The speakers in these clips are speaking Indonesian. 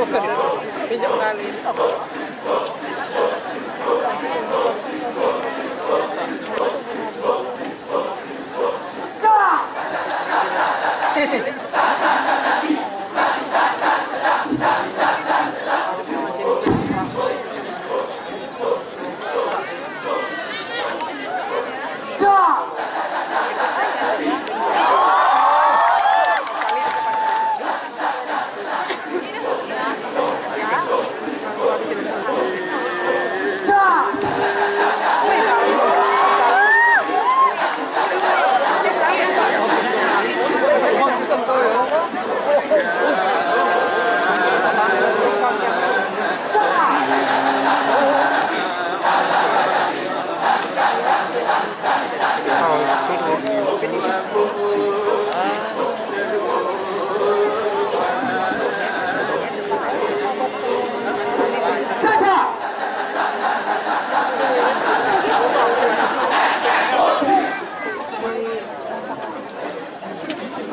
Pinjam kali.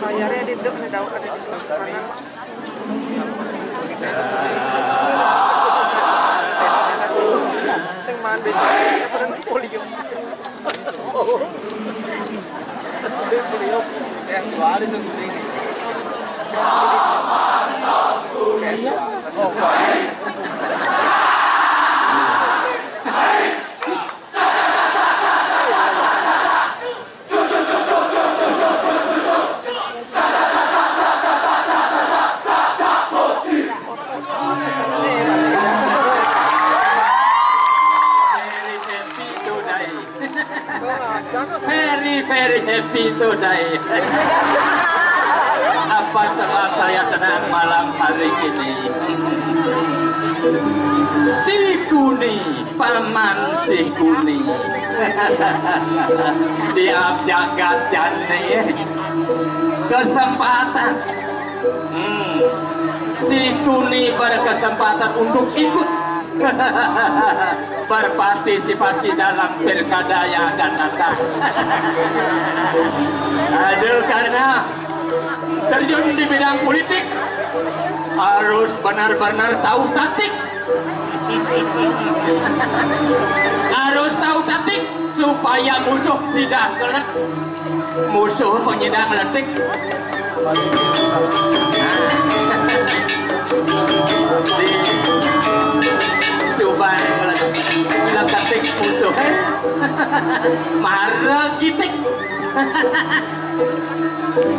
Layarnya di dek, ada di sana. Sing man biasanya pernah polio. Sampai polio. Yang dua itu gede. Oh, very happy today. Apa sebab saya tenang malam hari ini? Si Kuni, paman si Kuni. Tiap jagat jani kesempatan. Si Kuni berkesempatan untuk ikut berpartisipasi dalam pilkada yang akan datang. Aduh, karena terjun di bidang politik harus benar-benar tahu taktik. Harus tahu taktik supaya musuh tidak kena. Musuh penyidang letik. Di Subhan bilang taktik musuh. Marah gitik.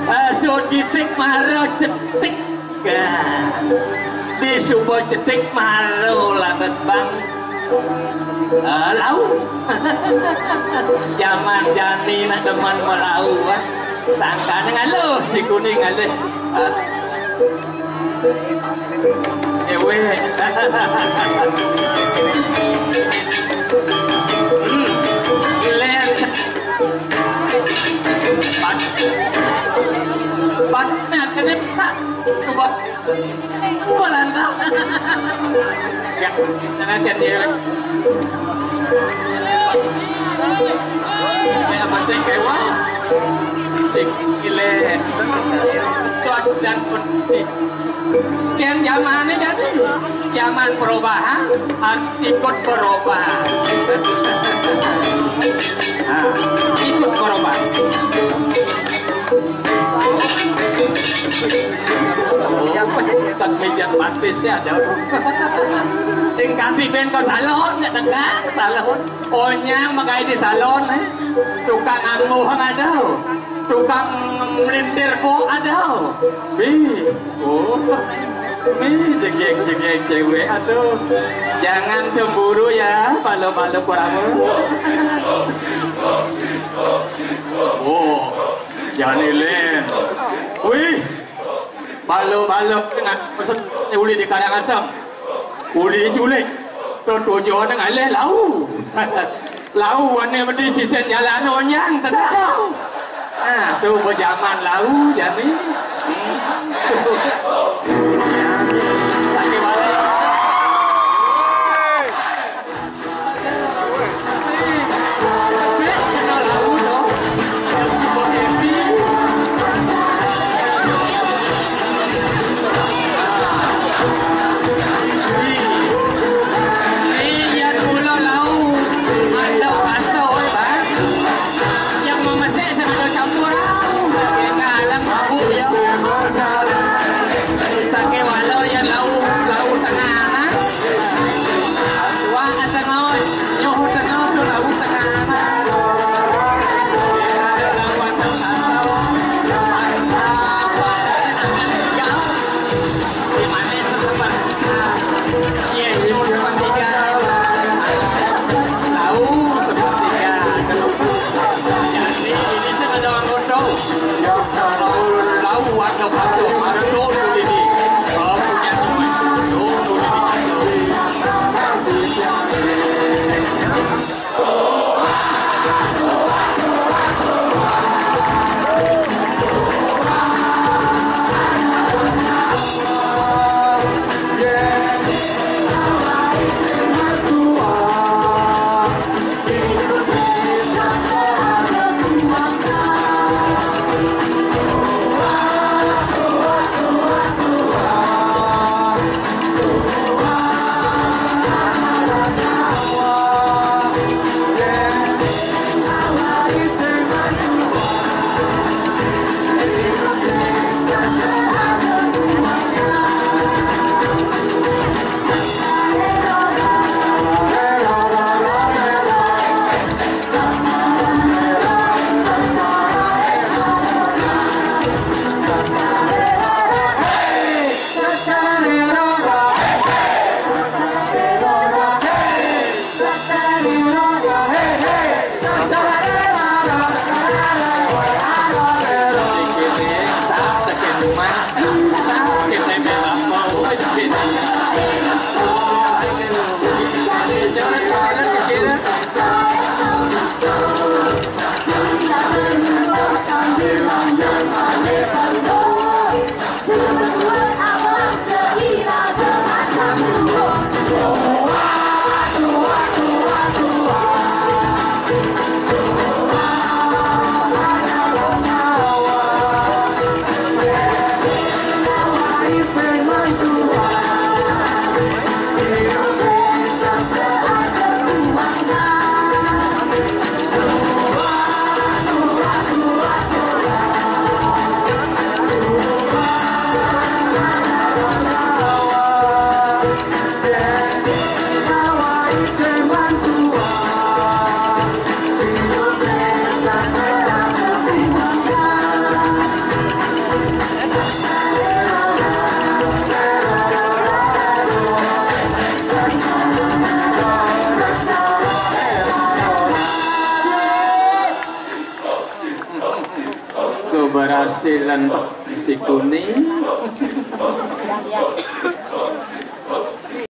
Asal gitik marah cetik. Di Subhan cetik marah lantas bang. Lau. Zaman jani nak teman melau. Sangka dengan lo si kuning ada. Ewe. Batna kenapa? Coba. Walanda. Ya, nanti dia. Kayak bahasa kewa. Sikile. Tuas dan penting. Kian zamannya jadi zaman perubahan, ikut berubah. Ikut berubah. Tak meja partisnya ada. Tingkat pimpin ke salon, ya dekat salon. Onyang makai di salon, tukang angmuh ada. Tukang melintir po ada. Jegek cewek, aduh. Jangan cemburu ya, balo-balo kuramu. Oh, jangan ilen. Wih, balo-balo kena pesan uli di Karangasem. Uli diculik. Tujuan dengan ilen lau. Lau warna berdiri sisen jalan onyang, tenang. Nah, tu berjaman lau jadi. Sakit balik. silan si kuning.